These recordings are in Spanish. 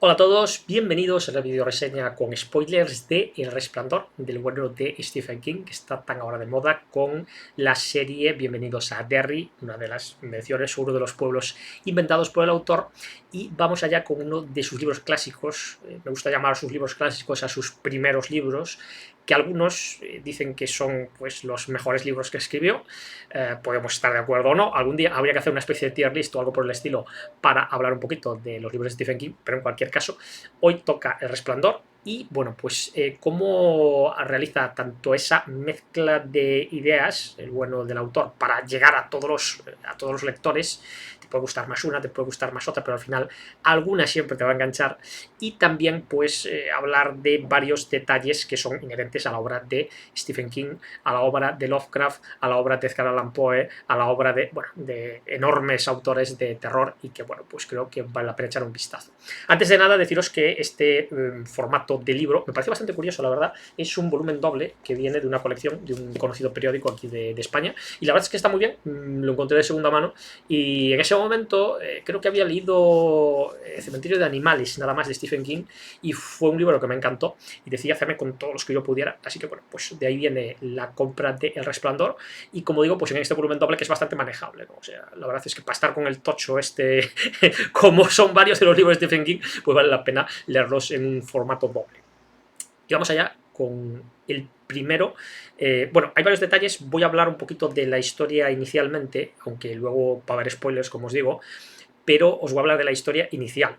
Hola a todos, bienvenidos a la video reseña con spoilers de El Resplandor, del bueno de Stephen King, que está tan ahora de moda con la serie Bienvenidos a Derry, una de las invenciones, uno de los pueblos inventados por el autor, y vamos allá con uno de sus libros clásicos. Me gusta llamar a sus libros clásicos a sus primeros libros, que algunos dicen que son pues los mejores libros que escribió. Podemos estar de acuerdo o no, algún día habría que hacer una especie de tier list o algo por el estilo para hablar un poquito de los libros de Stephen King, pero en cualquier caso, hoy toca El Resplandor y, bueno, pues cómo realiza tanto esa mezcla de ideas, el bueno del autor, para llegar a todos los lectores. Te puede gustar más una, te puede gustar más otra, pero al final alguna siempre te va a enganchar. Y también, pues, hablar de varios detalles que son inherentes a la obra de Stephen King, a la obra de Lovecraft, a la obra de Edgar Allan Poe, a la obra de enormes autores de terror, y que, bueno, pues creo que vale la pena echar un vistazo. Antes de nada, deciros que este formato de libro me parece bastante curioso, la verdad. Es un volumen doble que viene de una colección de un conocido periódico aquí de España, y la verdad es que está muy bien. Lo encontré de segunda mano y en ese momento creo que había leído Cementerio de Animales, nada más, de Stephen King, y fue un libro que me encantó y decidí hacerme con todos los que yo pudiera. Así que, bueno, pues de ahí viene la compra de El Resplandor, y como digo, pues en este volumen doble, que es bastante manejable, ¿no? O sea, la verdad es que para estar con el tocho este como son varios de los libros de Stephen King, pues vale la pena leerlos en un formato doble. Y vamos allá con el primero. Bueno, hay varios detalles. Voy a hablar un poquito de la historia inicialmente, aunque luego va a haber spoilers, como os digo, pero os voy a hablar de la historia inicial.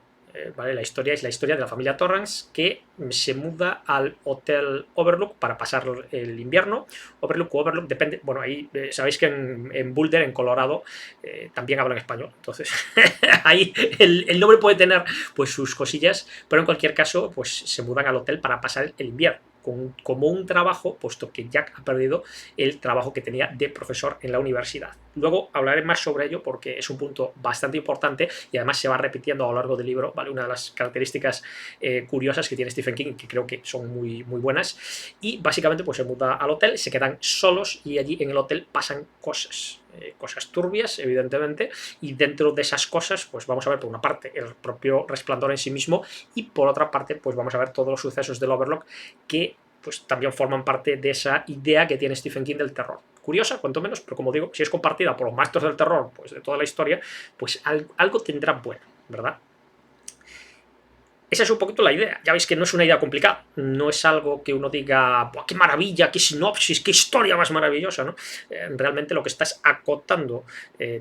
¿Vale? La historia es la historia de la familia Torrance, que se muda al Hotel Overlook para pasar el invierno. Overlook, depende. Bueno, ahí sabéis que en Boulder, en Colorado, también hablan español. Entonces, ahí el nombre puede tener pues sus cosillas, pero en cualquier caso, pues se mudan al hotel para pasar el invierno. Como un trabajo, puesto que Jack ha perdido el trabajo que tenía de profesor en la universidad. Luego hablaré más sobre ello porque es un punto bastante importante y además se va repitiendo a lo largo del libro, ¿vale? Una de las características curiosas que tiene Stephen King, que creo que son muy, muy buenas. Y básicamente pues se muda al hotel, se quedan solos y allí en el hotel pasan cosas. Cosas turbias, evidentemente, y dentro de esas cosas, pues vamos a ver por una parte el propio Resplandor en sí mismo, y por otra parte, pues vamos a ver todos los sucesos del Overlook que pues también forman parte de esa idea que tiene Stephen King del terror. Curiosa, cuanto menos, pero como digo, si es compartida por los maestros del terror, pues de toda la historia, pues algo tendrá bueno, ¿verdad? Esa es un poquito la idea. Ya veis que no es una idea complicada. No es algo que uno diga, qué maravilla, qué sinopsis, qué historia más maravillosa, ¿no? Realmente lo que está es acotando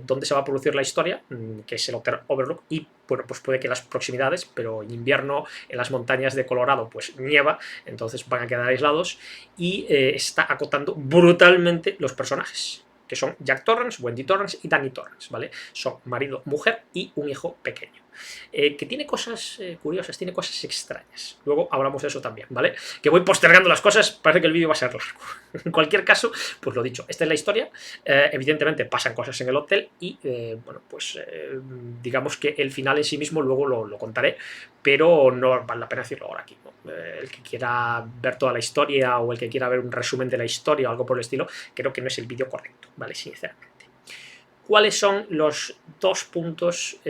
dónde se va a producir la historia, que es el Hotel Overlook, y bueno, pues puede que las proximidades, pero en invierno en las montañas de Colorado pues nieva, entonces van a quedar aislados, y está acotando brutalmente los personajes, que son Jack Torrance, Wendy Torrance y Danny Torrance, ¿vale? Son marido, mujer y un hijo pequeño. Que tiene cosas curiosas, tiene cosas extrañas. Luego hablamos de eso también, ¿vale? Que voy postergando las cosas, parece que el vídeo va a ser largo. En cualquier caso, pues lo dicho, esta es la historia. Evidentemente pasan cosas en el hotel y, bueno, pues digamos que el final en sí mismo luego lo contaré, pero no vale la pena decirlo ahora aquí, ¿no? El que quiera ver toda la historia o el que quiera ver un resumen de la historia o algo por el estilo, creo que no es el vídeo correcto, ¿vale? Sinceramente. ¿Cuáles son los dos puntos,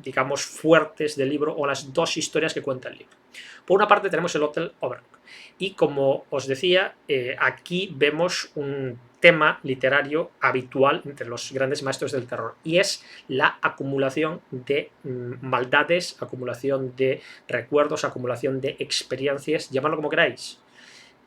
digamos, fuertes del libro, o las dos historias que cuenta el libro? Por una parte tenemos el Hotel Overlook, y como os decía, aquí vemos un tema literario habitual entre los grandes maestros del terror, y es la acumulación de maldades, acumulación de recuerdos, acumulación de experiencias, llamadlo como queráis,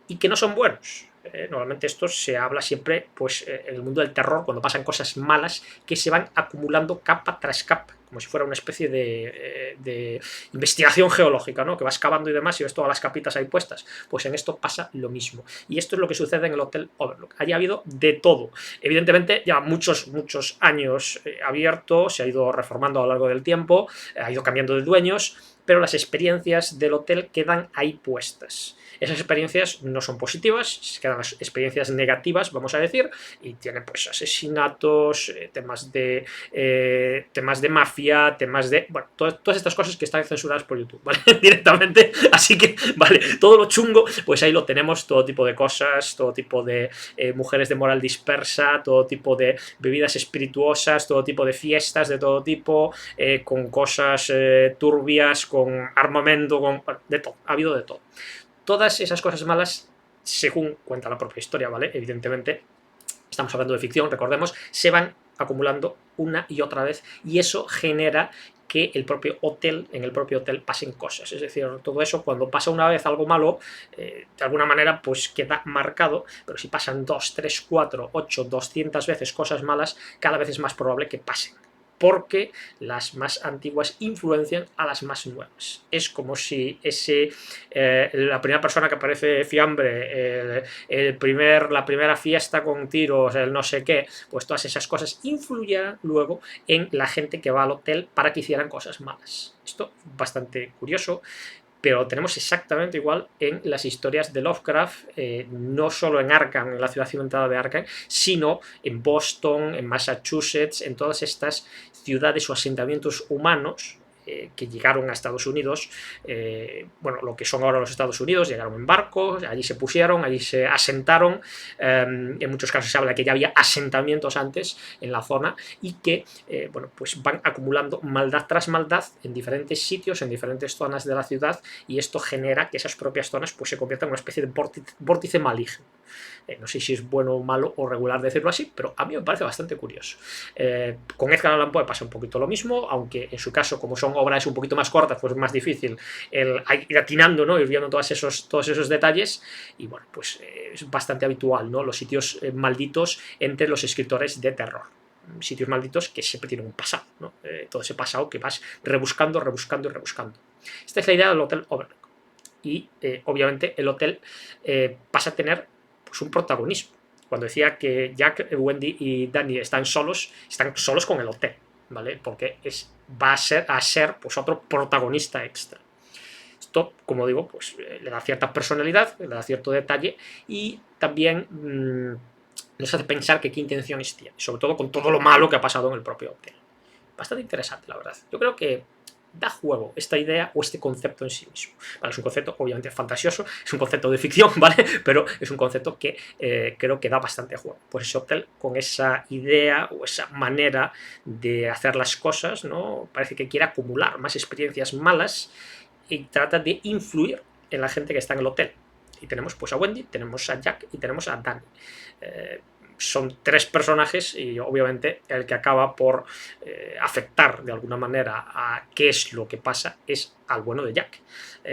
y que no son buenos. Normalmente esto se habla siempre, pues, en el mundo del terror, cuando pasan cosas malas que se van acumulando capa tras capa, como si fuera una especie de investigación geológica, ¿no? Que vas cavando y demás y ves todas las capitas ahí puestas. Pues en esto pasa lo mismo. Y esto es lo que sucede en el Hotel Overlook. Allí ha habido de todo. Evidentemente, ya muchos años abierto, se ha ido reformando a lo largo del tiempo, ha ido cambiando de dueños, pero las experiencias del hotel quedan ahí puestas. Esas experiencias no son positivas, quedan las experiencias negativas, vamos a decir, y tienen pues asesinatos, temas de pornografía, temas de... Bueno, todas estas cosas que están censuradas por YouTube, ¿vale? Directamente, así que, vale, todo lo chungo, pues ahí lo tenemos, todo tipo de cosas, todo tipo de mujeres de moral dispersa, todo tipo de bebidas espirituosas, todo tipo de fiestas de todo tipo, con cosas turbias, con armamento, con... Bueno, de todo, ha habido de todo. Todas esas cosas malas, según cuenta la propia historia, ¿vale? Evidentemente, estamos hablando de ficción, recordemos, se van acumulando una y otra vez y eso genera que en el propio hotel pasen cosas. Es decir, todo eso cuando pasa una vez algo malo, de alguna manera pues queda marcado, pero si pasan 2, 3, 4, 8, 200 veces cosas malas, cada vez es más probable que pasen, porque las más antiguas influencian a las más nuevas. Es como si la primera persona que aparece fiambre, la primera fiesta con tiros, el no sé qué, pues todas esas cosas influyeran luego en la gente que va al hotel para que hicieran cosas malas. Esto es bastante curioso, pero tenemos exactamente igual en las historias de Lovecraft, no solo en Arkham, en la ciudad cimentada de Arkham, sino en Boston, en Massachusetts, en todas estas ciudades o asentamientos humanos que llegaron a Estados Unidos, bueno, lo que son ahora los Estados Unidos, llegaron en barcos, allí se pusieron, allí se asentaron, en muchos casos se habla de que ya había asentamientos antes en la zona y que, bueno, pues van acumulando maldad tras maldad en diferentes sitios, en diferentes zonas de la ciudad, y esto genera que esas propias zonas pues se conviertan en una especie de vórtice maligno. No sé si es bueno o malo o regular decirlo así, pero a mí me parece bastante curioso. Con Edgar Allan Poe pasa un poquito lo mismo, aunque en su caso, como son obras un poquito más cortas, pues es más difícil ir atinando, ¿no? Ir viendo todos esos detalles, y bueno, pues es bastante habitual, ¿no? Los sitios malditos entre los escritores de terror. Sitios malditos que siempre tienen un pasado, ¿no? Todo ese pasado que vas rebuscando, rebuscando y rebuscando. Esta es la idea del Hotel Overlook. Y obviamente el hotel pasa a tener pues, un protagonismo. Cuando decía que Jack, Wendy y Danny están solos con el hotel, ¿vale? Porque va a ser pues, otro protagonista extra. Esto, como digo, pues le da cierta personalidad, le da cierto detalle y también nos hace pensar que qué intenciones tiene, sobre todo con todo lo malo que ha pasado en el propio hotel. Bastante interesante, la verdad. Yo creo que da juego esta idea o este concepto en sí mismo. Vale, es un concepto obviamente fantasioso, es un concepto de ficción, ¿vale? Pero es un concepto que creo que da bastante juego. Pues ese hotel, con esa idea o esa manera de hacer las cosas, ¿no? Parece que quiere acumular más experiencias malas y trata de influir en la gente que está en el hotel. Y tenemos pues a Wendy, tenemos a Jack y tenemos a Danny. Son tres personajes y obviamente el que acaba por afectar de alguna manera a qué es lo que pasa es al bueno de Jack,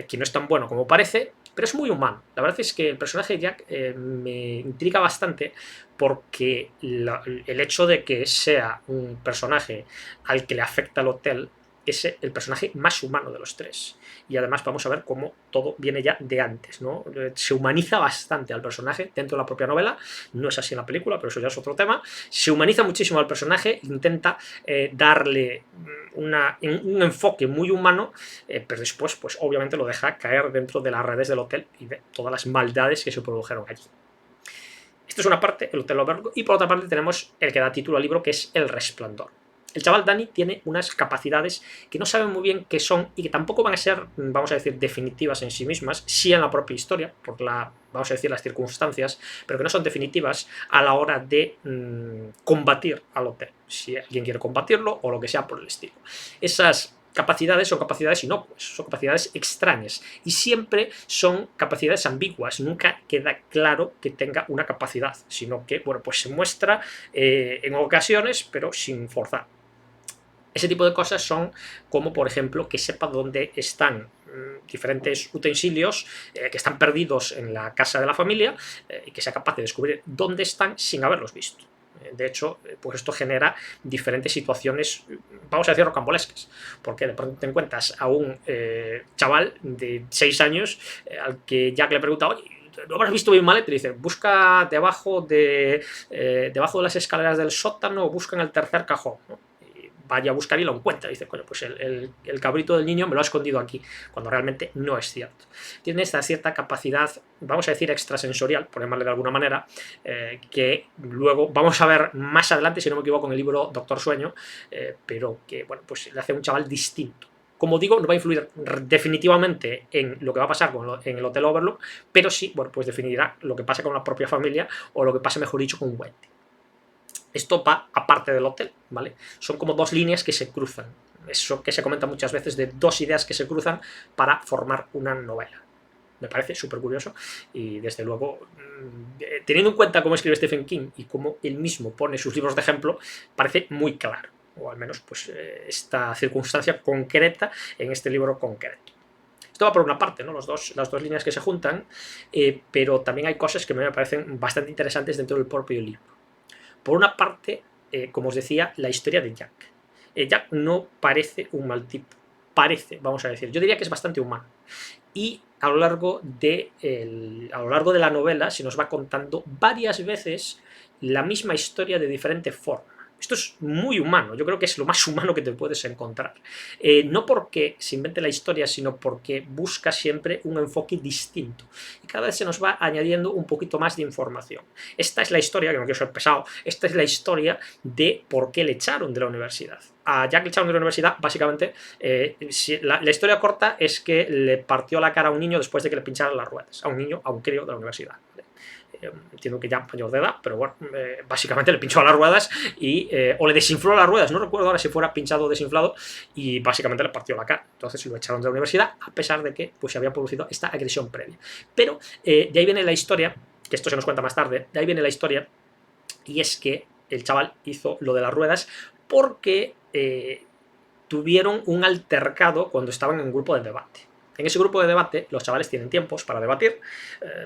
que no es tan bueno como parece, pero es muy humano. La verdad es que el personaje de Jack me intriga bastante porque el hecho de que sea un personaje al que le afecta el hotel es el personaje más humano de los tres. Y además vamos a ver cómo todo viene ya de antes, ¿no? Se humaniza bastante al personaje dentro de la propia novela, no es así en la película, pero eso ya es otro tema. Se humaniza muchísimo al personaje, intenta darle un enfoque muy humano, pero después, pues obviamente lo deja caer dentro de las redes del hotel y de todas las maldades que se produjeron allí. Esto es una parte, el Hotel Overlook, y por otra parte tenemos el que da título al libro, que es El Resplandor. El chaval Danny tiene unas capacidades que no saben muy bien qué son y que tampoco van a ser, vamos a decir, definitivas en sí mismas, sí en la propia historia, por vamos a decir, las circunstancias, pero que no son definitivas a la hora de combatir al hotel, si alguien quiere combatirlo o lo que sea por el estilo. Esas capacidades son capacidades inocuas, son capacidades extrañas y siempre son capacidades ambiguas, nunca queda claro que tenga una capacidad, sino que, bueno, pues se muestra en ocasiones, pero sin forzar. Ese tipo de cosas son como, por ejemplo, que sepa dónde están diferentes utensilios que están perdidos en la casa de la familia y que sea capaz de descubrir dónde están sin haberlos visto. De hecho, pues esto genera diferentes situaciones, vamos a decir, rocambolescas, porque de pronto te encuentras a un chaval de 6 años al que Jack le pregunta, oye, ¿no habrás visto bien mal? Te dice, busca debajo de las escaleras del sótano o busca en el tercer cajón, ¿no? vaya a buscar y lo encuentra. Dice, coño, pues el cabrito del niño me lo ha escondido aquí, cuando realmente no es cierto. Tiene esta cierta capacidad, vamos a decir, extrasensorial, por llamarle de alguna manera, que luego vamos a ver más adelante, si no me equivoco, en el libro Doctor Sueño, pero que, bueno, pues le hace un chaval distinto. Como digo, no va a influir definitivamente en lo que va a pasar en el Hotel Overlook, pero sí, bueno, pues definirá lo que pasa con la propia familia o lo que pasa, mejor dicho, con Wendy. Esto va aparte del hotel, ¿vale? Son como dos líneas que se cruzan. Eso que se comenta muchas veces de dos ideas que se cruzan para formar una novela. Me parece súper curioso y desde luego, teniendo en cuenta cómo escribe Stephen King y cómo él mismo pone sus libros de ejemplo, parece muy claro, o al menos pues esta circunstancia concreta en este libro concreto. Esto va por una parte, ¿no? Las dos líneas que se juntan, pero también hay cosas que me parecen bastante interesantes dentro del propio libro. Por una parte, como os decía, la historia de Jack. Jack no parece un mal tipo, parece, vamos a decir, yo diría que es bastante humano. Y a lo largo de la novela se nos va contando varias veces la misma historia de diferente forma. Esto es muy humano, yo creo que es lo más humano que te puedes encontrar. No porque se invente la historia, sino porque busca siempre un enfoque distinto. Y cada vez se nos va añadiendo un poquito más de información. Esta es la historia, que no quiero ser pesado, esta es la historia de por qué le echaron de la universidad. A Jack le echaron de la universidad, básicamente, la historia corta es que le partió la cara a un niño después de que le pincharan las ruedas. A un niño, a un crío de la universidad. Entiendo que ya mayor de edad, pero bueno, básicamente le pinchó a las ruedas o le desinfló las ruedas, no recuerdo ahora si fuera pinchado o desinflado, y básicamente le partió la cara. Entonces lo echaron de la universidad, a pesar de que pues, se había producido esta agresión previa. Pero de ahí viene la historia, que esto se nos cuenta más tarde, de ahí viene la historia, y es que el chaval hizo lo de las ruedas porque tuvieron un altercado cuando estaban en un grupo de debate. En ese grupo de debate los chavales tienen tiempos para debatir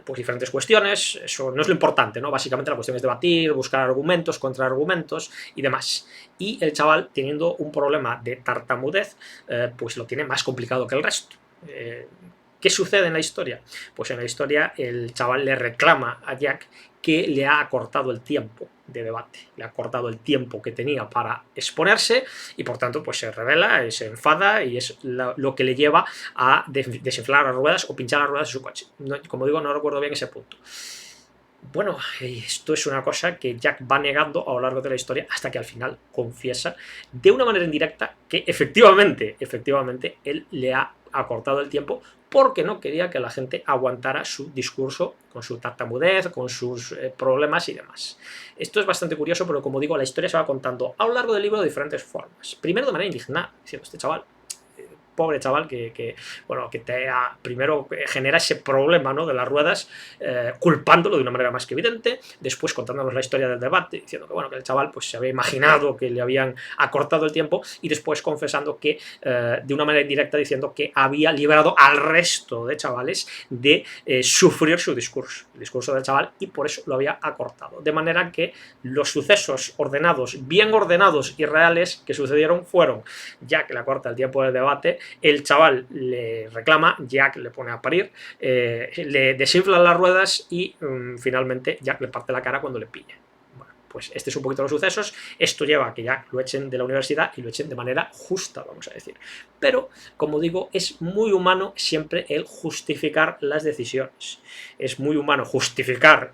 pues diferentes cuestiones, eso no es lo importante, ¿no? Básicamente la cuestión es debatir, buscar argumentos, contraargumentos y demás. Y el chaval, teniendo un problema de tartamudez, pues lo tiene más complicado que el resto. ¿Qué sucede en la historia? Pues en la historia el chaval le reclama a Jack que le ha acortado el tiempo de debate, le ha cortado el tiempo que tenía para exponerse y por tanto pues se revela, se enfada y es lo que le lleva a desinflar las ruedas o pinchar las ruedas de su coche. Como digo, no recuerdo bien ese punto. Bueno, esto es una cosa que Jack va negando a lo largo de la historia hasta que al final confiesa de una manera indirecta que efectivamente él le ha acortado el tiempo porque no quería que la gente aguantara su discurso con su tartamudez, con sus problemas y demás. Esto es bastante curioso, pero como digo, la historia se va contando a lo largo del libro de diferentes formas. Primero de manera indignada, diciendo, este chaval, pobre chaval, bueno, que primero genera ese problema, ¿no?, de las ruedas, culpándolo de una manera más que evidente, después contándonos la historia del debate, diciendo que, bueno, que el chaval pues, se había imaginado que le habían acortado el tiempo y después confesando que, de una manera indirecta, diciendo que había liberado al resto de chavales de sufrir su discurso, el discurso del chaval, y por eso lo había acortado. De manera que los sucesos ordenados, bien ordenados y reales que sucedieron fueron Jack le acorta el tiempo del debate, el chaval le reclama, Jack le pone a parir, le desinflan las ruedas y finalmente Jack le parte la cara cuando le pilla. Bueno, pues este es un poquito los sucesos. Esto lleva a que Jack lo echen de la universidad y lo echen de manera justa, vamos a decir. Pero, como digo, es muy humano siempre el justificar las decisiones. Es muy humano justificar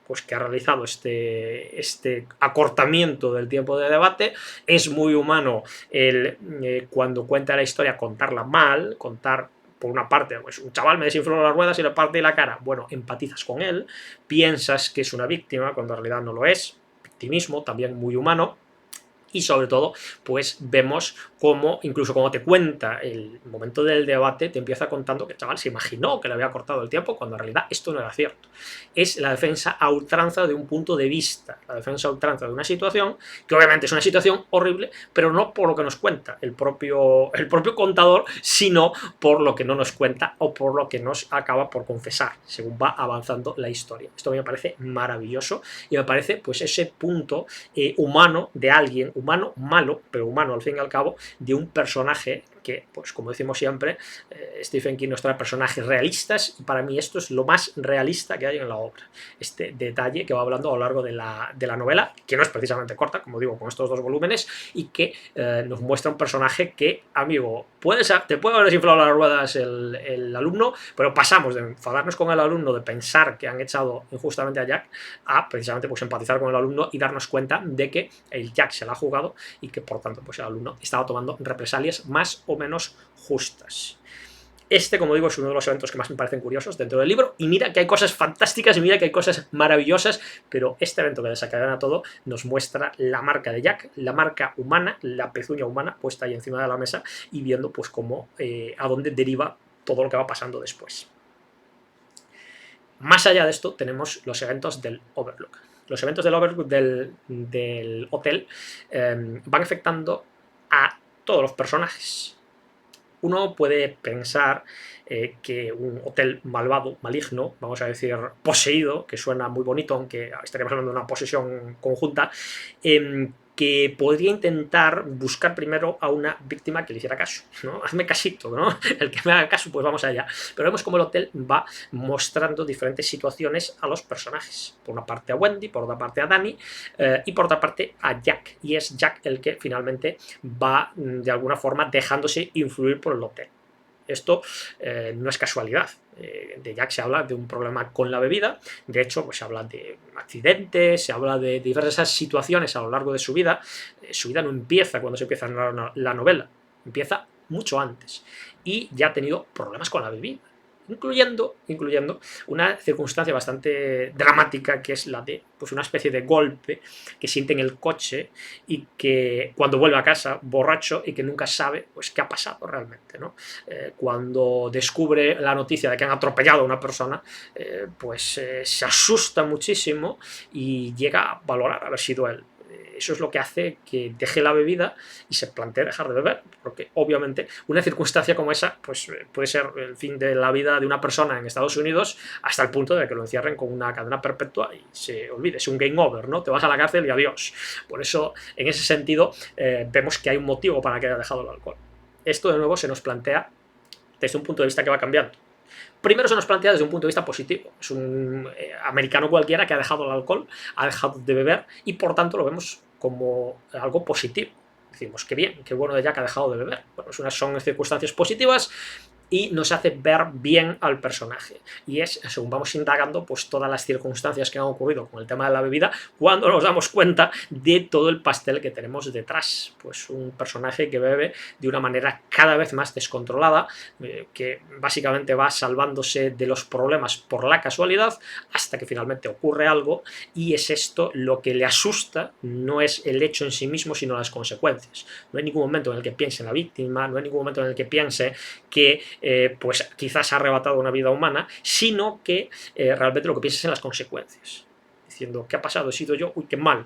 pues que ha realizado este acortamiento del tiempo de debate. Es muy humano cuando cuenta la historia contarla mal, contar por una parte, pues un chaval me desinfló las ruedas y le parte la cara. Bueno, empatizas con él, piensas que es una víctima cuando en realidad no lo es. Victimismo, también muy humano. Y sobre todo, pues vemos cómo, incluso como te cuenta el momento del debate, te empieza contando que el chaval se imaginó que le había cortado el tiempo, cuando en realidad esto no era cierto. Es la defensa a ultranza de un punto de vista, la defensa a ultranza de una situación, que obviamente es una situación horrible, pero no por lo que nos cuenta el propio contador, sino por lo que no nos cuenta o por lo que nos acaba por confesar, según va avanzando la historia. Esto me parece maravilloso y me parece pues ese punto humano de alguien, humano malo, pero humano al fin y al cabo, de un personaje que, pues como decimos siempre, Stephen King nos trae personajes realistas y para mí esto es lo más realista que hay en la obra. Este detalle que va hablando a lo largo de la novela, que no es precisamente corta, como digo, con estos 2 volúmenes, y que nos muestra un personaje que, amigo, te puede haber desinflado las ruedas el alumno, pero pasamos de enfadarnos con el alumno, de pensar que han echado injustamente a Jack, a precisamente pues empatizar con el alumno y darnos cuenta de que el Jack se la ha jugado y que por tanto pues el alumno estaba tomando represalias más o menos justas. Este, como digo, es uno de los eventos que más me parecen curiosos dentro del libro, y mira que hay cosas fantásticas y mira que hay cosas maravillosas, pero este evento que desencadena todo nos muestra la marca de Jack, la marca humana, la pezuña humana puesta ahí encima de la mesa y viendo pues cómo, a dónde deriva todo lo que va pasando después. Más allá de esto tenemos los eventos del Overlook. Los eventos del Overlook del hotel van afectando a todos los personajes. Uno puede pensar que un hotel malvado, maligno, vamos a decir poseído, que suena muy bonito, aunque estaríamos hablando de una posesión conjunta, que podría intentar buscar primero a una víctima que le hiciera caso, ¿no? Hazme casito, ¿no? El que me haga caso, pues vamos allá. Pero vemos cómo el hotel va mostrando diferentes situaciones a los personajes. Por una parte a Wendy, por otra parte a Danny y por otra parte a Jack. Y es Jack el que finalmente va de alguna forma dejándose influir por el hotel. Esto no es casualidad. De Jack se habla de un problema con la bebida, de hecho pues se habla de accidentes, se habla de diversas situaciones a lo largo de su vida. Su vida no empieza cuando se empieza la novela, empieza mucho antes y ya ha tenido problemas con la bebida. Incluyendo una circunstancia bastante dramática, que es la de pues, una especie de golpe que siente en el coche y que cuando vuelve a casa borracho y que nunca sabe pues, qué ha pasado realmente, ¿no? Cuando descubre la noticia de que han atropellado a una persona, se asusta muchísimo y llega a valorar haber sido él. Eso es lo que hace que deje la bebida y se plantee dejar de beber, porque obviamente una circunstancia como esa pues, puede ser el fin de la vida de una persona en Estados Unidos hasta el punto de que lo encierren con una cadena perpetua y se olvide, es un game over, ¿no? Te vas a la cárcel y adiós. Por eso, en ese sentido, vemos que hay un motivo para que haya dejado el alcohol. Esto de nuevo se nos plantea desde un punto de vista que va cambiando. Primero se nos plantea desde un punto de vista positivo. Es un americano cualquiera que ha dejado el alcohol, ha dejado de beber y por tanto lo vemos como algo positivo. Decimos, qué bien, qué bueno de Jack ha dejado de beber. Bueno, son circunstancias positivas y nos hace ver bien al personaje. Y es, según vamos indagando, pues todas las circunstancias que han ocurrido con el tema de la bebida, cuando nos damos cuenta de todo el pastel que tenemos detrás. Pues un personaje que bebe de una manera cada vez más descontrolada, que básicamente va salvándose de los problemas por la casualidad, hasta que finalmente ocurre algo, y es esto lo que le asusta, no es el hecho en sí mismo, sino las consecuencias. No hay ningún momento en el que piense en la víctima, no hay ningún momento en el que piense que pues quizás ha arrebatado una vida humana, sino que realmente lo que piensas en las consecuencias, diciendo, ¿qué ha pasado? ¿He sido yo? Uy, qué mal,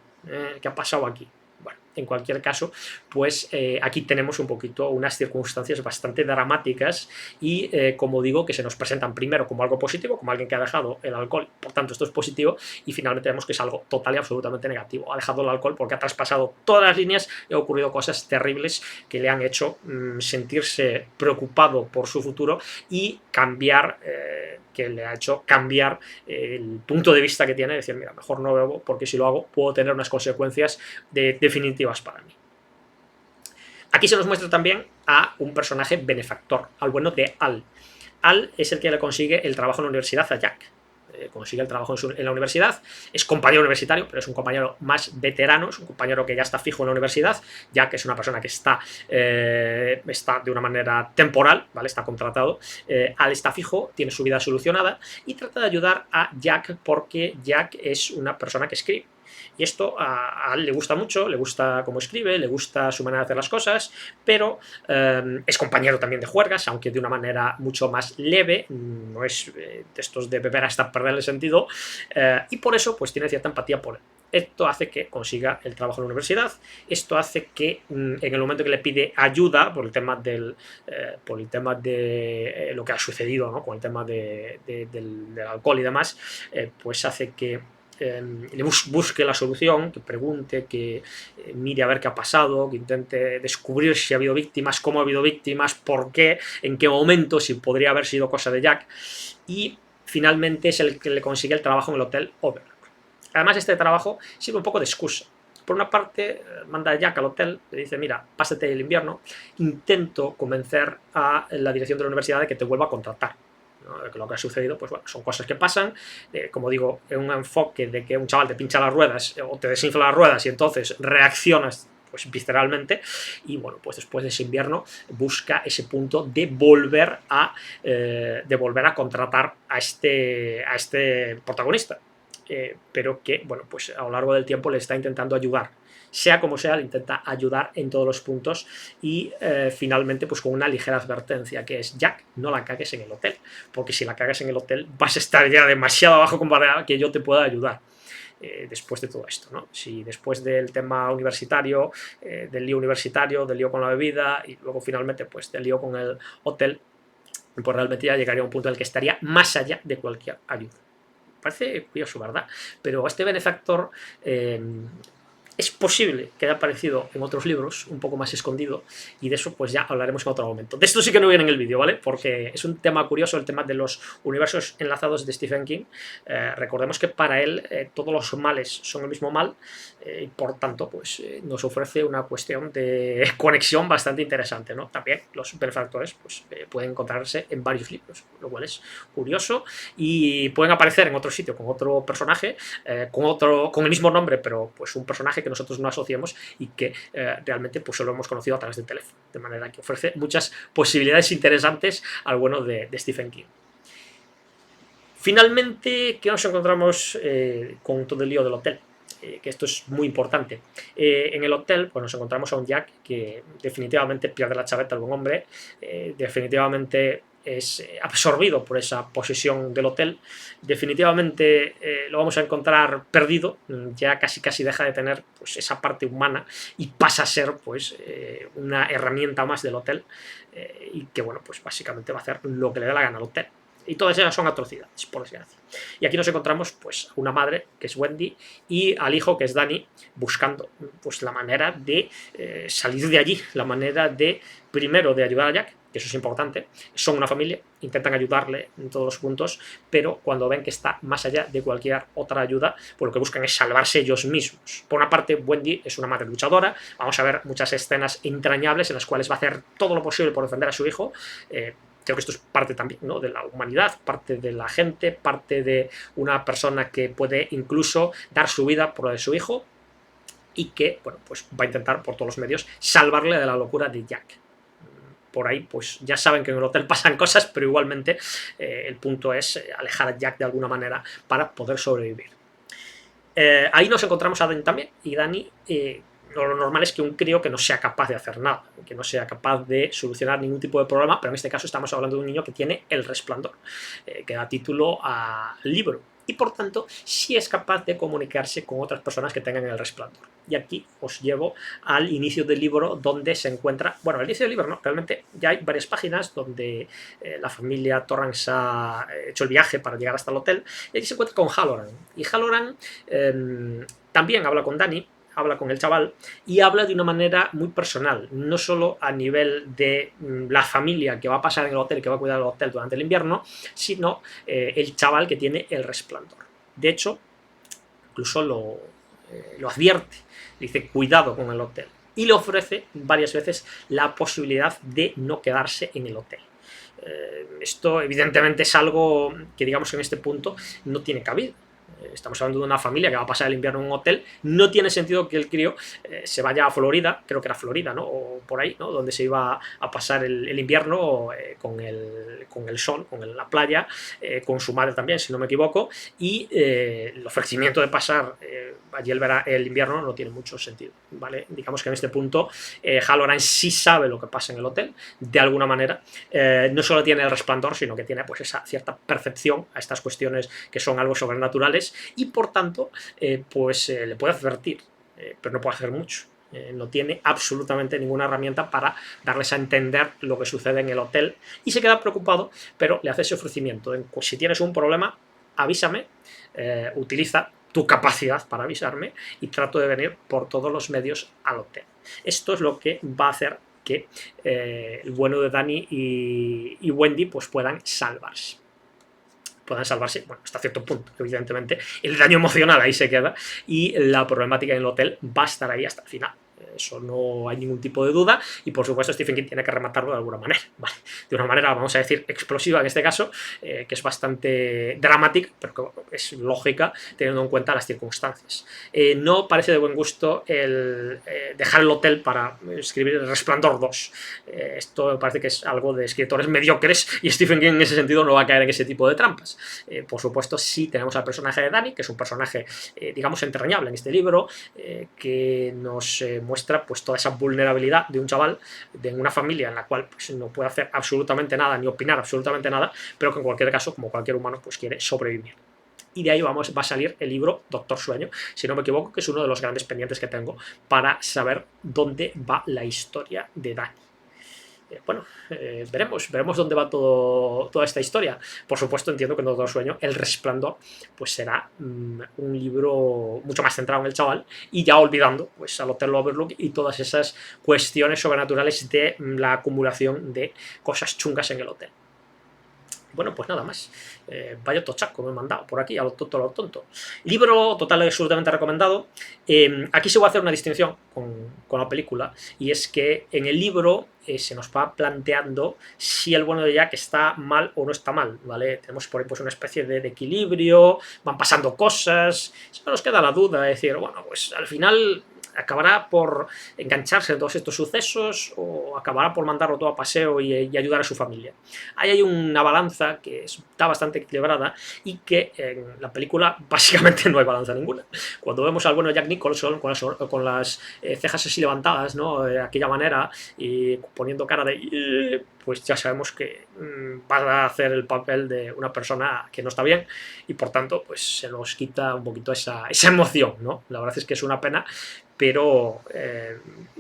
¿qué ha pasado aquí? Bueno, en cualquier caso, pues aquí tenemos un poquito unas circunstancias bastante dramáticas y, como digo, que se nos presentan primero como algo positivo, como alguien que ha dejado el alcohol, por tanto esto es positivo, y finalmente vemos que es algo total y absolutamente negativo. Ha dejado el alcohol porque ha traspasado todas las líneas y ha ocurrido cosas terribles que le han hecho sentirse preocupado por su futuro y cambiar, que le ha hecho cambiar el punto de vista que tiene, decir, mira, mejor no bebo porque si lo hago puedo tener unas consecuencias definitivas para mí. Aquí se nos muestra también a un personaje benefactor, al bueno de Al. Al es el que le consigue el trabajo en la universidad a Jack. Consigue el trabajo en la universidad, es compañero universitario, pero es un compañero más veterano, es un compañero que ya está fijo en la universidad, ya que es una persona que está de una manera temporal, ¿vale? Está contratado. Al está fijo, tiene su vida solucionada y trata de ayudar a Jack porque Jack es una persona que escribe. Y esto a Al le gusta mucho, le gusta cómo escribe, le gusta su manera de hacer las cosas, pero es compañero también de juergas, aunque de una manera mucho más leve, no es de estos de beber hasta perder el sentido, y por eso pues tiene cierta empatía por él. Esto hace que consiga el trabajo en la universidad, esto hace que en el momento que le pide ayuda por el tema de lo que ha sucedido, ¿no? Con el tema del alcohol y demás, pues hace que busque la solución, que pregunte, que mire a ver qué ha pasado, que intente descubrir si ha habido víctimas, cómo ha habido víctimas, por qué, en qué momento, si podría haber sido cosa de Jack, y finalmente es el que le consigue el trabajo en el Hotel Overlook. Además, este trabajo sirve un poco de excusa. Por una parte, manda a Jack al hotel, le dice, mira, pásate el invierno, intento convencer a la dirección de la universidad de que te vuelva a contratar. ¿No? Que lo que ha sucedido, pues bueno, son cosas que pasan, como digo, en un enfoque de que un chaval te pincha las ruedas o te desinfla las ruedas y entonces reaccionas pues visceralmente, y bueno, pues después de ese invierno busca ese punto de volver a contratar a este protagonista. Pero que, bueno, pues a lo largo del tiempo le está intentando ayudar. Sea como sea, le intenta ayudar en todos los puntos y finalmente pues con una ligera advertencia, que es: Jack, no la cagues en el hotel, porque si la cagas en el hotel vas a estar ya demasiado abajo comparado que yo te pueda ayudar. Después de todo esto, ¿no? Si después del tema universitario, del lío universitario, del lío con la bebida y luego finalmente pues del lío con el hotel, pues realmente ya llegaría a un punto en el que estaría más allá de cualquier ayuda. Parece curioso, ¿verdad? Pero este benefactor es posible que haya aparecido en otros libros, un poco más escondido, y de eso pues ya hablaremos en otro momento. De esto sí que no viene en el vídeo, ¿vale? Porque es un tema curioso, el tema de los universos enlazados de Stephen King. Recordemos que para él todos los males son el mismo mal, y por tanto pues nos ofrece una cuestión de conexión bastante interesante, ¿no? También los benefactores pues, pueden encontrarse en varios libros, lo cual es curioso, y pueden aparecer en otro sitio con otro personaje, con el mismo nombre, pero pues un personaje que nosotros no asociemos y que realmente pues solo hemos conocido a través del teléfono, de manera que ofrece muchas posibilidades interesantes al bueno de Stephen King. Finalmente, ¿qué nos encontramos con todo el lío del hotel? Que esto es muy importante. En el hotel pues nos encontramos a un Jack que definitivamente pierde la chaveta al buen hombre, definitivamente es absorbido por esa posesión del hotel, definitivamente lo vamos a encontrar perdido, ya casi deja de tener pues esa parte humana y pasa a ser pues una herramienta más del hotel, y que bueno, pues básicamente va a hacer lo que le dé la gana al hotel. Y todas ellas son atrocidades, por desgracia. Y aquí nos encontramos pues a una madre, que es Wendy, y al hijo, que es Danny, buscando pues la manera de salir de allí, la manera de, primero, de ayudar a Jack, que eso es importante. Son una familia, intentan ayudarle en todos los puntos, pero cuando ven que está más allá de cualquier otra ayuda, pues lo que buscan es salvarse ellos mismos. Por una parte, Wendy es una madre luchadora, vamos a ver muchas escenas entrañables en las cuales va a hacer todo lo posible por defender a su hijo. Creo que esto es parte también, ¿no?, de la humanidad, parte de la gente, parte de una persona que puede incluso dar su vida por la de su hijo, y que, bueno, pues va a intentar por todos los medios salvarle de la locura de Jack. Por ahí, pues ya saben que en el hotel pasan cosas, pero igualmente el punto es alejar a Jack de alguna manera para poder sobrevivir. Ahí nos encontramos a Danny también, y Danny... lo normal es que un crío que no sea capaz de hacer nada, que no sea capaz de solucionar ningún tipo de problema, pero en este caso estamos hablando de un niño que tiene el resplandor, que da título al libro, y por tanto sí es capaz de comunicarse con otras personas que tengan el resplandor. Y aquí os llevo al inicio del libro, donde se encuentra, bueno, al inicio del libro no, realmente ya hay varias páginas donde la familia Torrance ha hecho el viaje para llegar hasta el hotel, y aquí se encuentra con Halloran, y Halloran también habla con Danny, habla con el chaval, y habla de una manera muy personal, no solo a nivel de la familia que va a pasar en el hotel, que va a cuidar el hotel durante el invierno, sino el chaval que tiene el resplandor. De hecho, incluso lo advierte, dice: cuidado con el hotel, y le ofrece varias veces la posibilidad de no quedarse en el hotel. Esto evidentemente es algo que, digamos, en este punto no tiene cabida. Estamos hablando de una familia que va a pasar el invierno en un hotel. No tiene sentido que el crío se vaya a Florida, creo que era Florida, ¿no?, o por ahí, ¿no?, donde se iba a pasar el invierno con el sol, con la playa, con su madre también, si no me equivoco, y el ofrecimiento de pasar allí el invierno no tiene mucho sentido, ¿vale? Digamos que en este punto Halloran sí sabe lo que pasa en el hotel, de alguna manera. No solo tiene el resplandor, sino que tiene pues esa cierta percepción a estas cuestiones que son algo sobrenaturales, y por tanto le puede advertir, pero no puede hacer mucho. No tiene absolutamente ninguna herramienta para darles a entender lo que sucede en el hotel, y se queda preocupado, pero le hace ese ofrecimiento: si tienes un problema, avísame, utiliza tu capacidad para avisarme y trato de venir por todos los medios al hotel. Esto es lo que va a hacer que el bueno de Dani y Wendy pues puedan salvarse, bueno, hasta cierto punto, evidentemente. El daño emocional ahí se queda y la problemática en el hotel va a estar ahí hasta el final. Eso no hay ningún tipo de duda y por supuesto Stephen King tiene que rematarlo de alguna manera, ¿vale? De una manera, vamos a decir, explosiva en este caso, que es bastante dramática, pero que es lógica teniendo en cuenta las circunstancias. No parece de buen gusto el dejar el hotel para escribir El Resplandor 2. Esto me parece que es algo de escritores mediocres y Stephen King en ese sentido no va a caer en ese tipo de trampas. Por supuesto, sí tenemos al personaje de Dani, que es un personaje, digamos, entrañable en este libro, que nos muestra pues toda esa vulnerabilidad de un chaval de una familia en la cual pues, no puede hacer absolutamente nada ni opinar absolutamente nada, pero que en cualquier caso, como cualquier humano, pues quiere sobrevivir. Y de ahí va a salir el libro Doctor Sueño, si no me equivoco, que es uno de los grandes pendientes que tengo para saber dónde va la historia de Dani. Bueno, veremos dónde va toda esta historia. Por supuesto, entiendo que en Doctor Sueño, El Resplandor, pues será un libro mucho más centrado en el chaval y ya olvidando pues al Hotel Overlook y todas esas cuestiones sobrenaturales de la acumulación de cosas chungas en el hotel. Bueno, pues nada más. Vaya tochaco me he mandado por aquí, a lo tonto, a lo tonto. Libro total y absolutamente recomendado. Aquí se va a hacer una distinción con la película, y es que en el libro se nos va planteando si el bueno de Jack está mal o no está mal, ¿vale? Tenemos por ahí pues una especie de equilibrio, van pasando cosas, siempre nos queda la duda de decir, bueno, pues al final acabará por engancharse en todos estos sucesos o acabará por mandarlo todo a paseo y ayudar a su familia. Ahí hay una balanza que está bastante equilibrada y que en la película básicamente no hay balanza ninguna. Cuando vemos al bueno Jack Nicholson con las cejas así levantadas, ¿no? De aquella manera y poniendo cara de... pues ya sabemos que va a hacer el papel de una persona que no está bien y por tanto pues se nos quita un poquito esa emoción, ¿no? La verdad es que es una pena, pero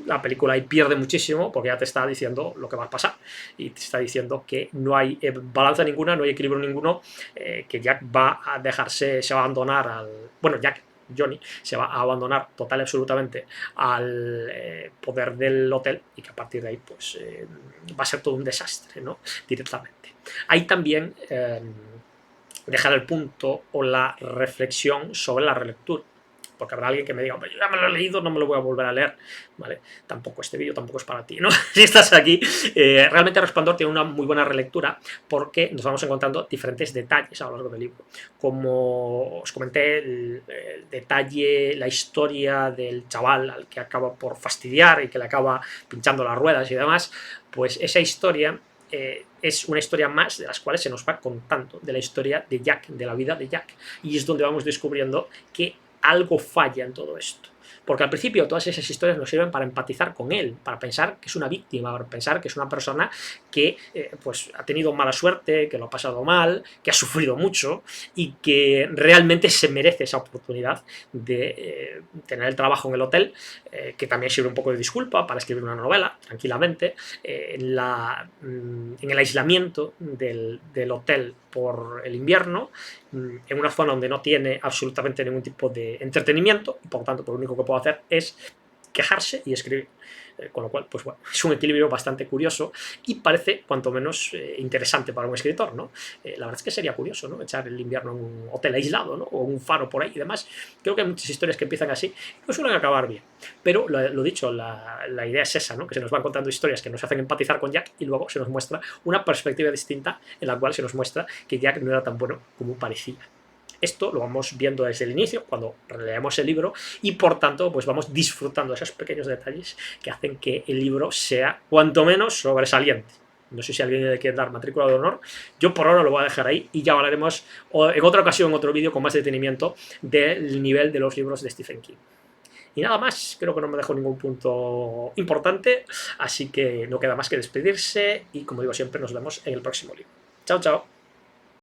la película ahí pierde muchísimo porque ya te está diciendo lo que va a pasar y te está diciendo que no hay balanza ninguna, no hay equilibrio ninguno, que Jack va a dejarse, se va a abandonar al... bueno, Johnny se va a abandonar total y absolutamente al poder del hotel y que a partir de ahí pues va a ser todo un desastre, ¿no? Directamente. Ahí también dejar el punto o la reflexión sobre la relectura, porque habrá alguien que me diga, yo ya me lo he leído, no me lo voy a volver a leer, ¿vale? Tampoco este vídeo tampoco es para ti, ¿no? Si estás aquí, realmente Resplandor tiene una muy buena relectura porque nos vamos encontrando diferentes detalles a lo largo del libro. Como os comenté, el detalle, la historia del chaval al que acaba por fastidiar y que le acaba pinchando las ruedas y demás, pues esa historia es una historia más de las cuales se nos va contando, de la historia de Jack, de la vida de Jack, y es donde vamos descubriendo que algo falla en todo esto. Porque al principio todas esas historias nos sirven para empatizar con él, para pensar que es una víctima, para pensar que es una persona que pues ha tenido mala suerte, que lo ha pasado mal, que ha sufrido mucho y que realmente se merece esa oportunidad de tener el trabajo en el hotel, que también sirve un poco de disculpa para escribir una novela tranquilamente, en el aislamiento del hotel por el invierno, en una zona donde no tiene absolutamente ningún tipo de entretenimiento y por lo tanto lo único que puedo hacer es quejarse y escribir. Con lo cual, pues bueno, es un equilibrio bastante curioso y parece cuanto menos interesante para un escritor, ¿no? La verdad es que sería curioso, ¿no? Echar el invierno en un hotel aislado, ¿no? O un faro por ahí y demás. Creo que hay muchas historias que empiezan así y no suelen acabar bien. Pero, lo dicho, la idea es esa, ¿no? Que se nos van contando historias que nos hacen empatizar con Jack y luego se nos muestra una perspectiva distinta en la cual se nos muestra que Jack no era tan bueno como parecía. Esto lo vamos viendo desde el inicio, cuando releemos el libro, y por tanto pues vamos disfrutando de esos pequeños detalles que hacen que el libro sea cuanto menos sobresaliente. No sé si alguien le quiere dar matrícula de honor, yo por ahora lo voy a dejar ahí y ya hablaremos en otra ocasión, en otro vídeo con más detenimiento del nivel de los libros de Stephen King. Y nada más, creo que no me dejo ningún punto importante, así que no queda más que despedirse y como digo siempre nos vemos en el próximo libro. Chao, chao.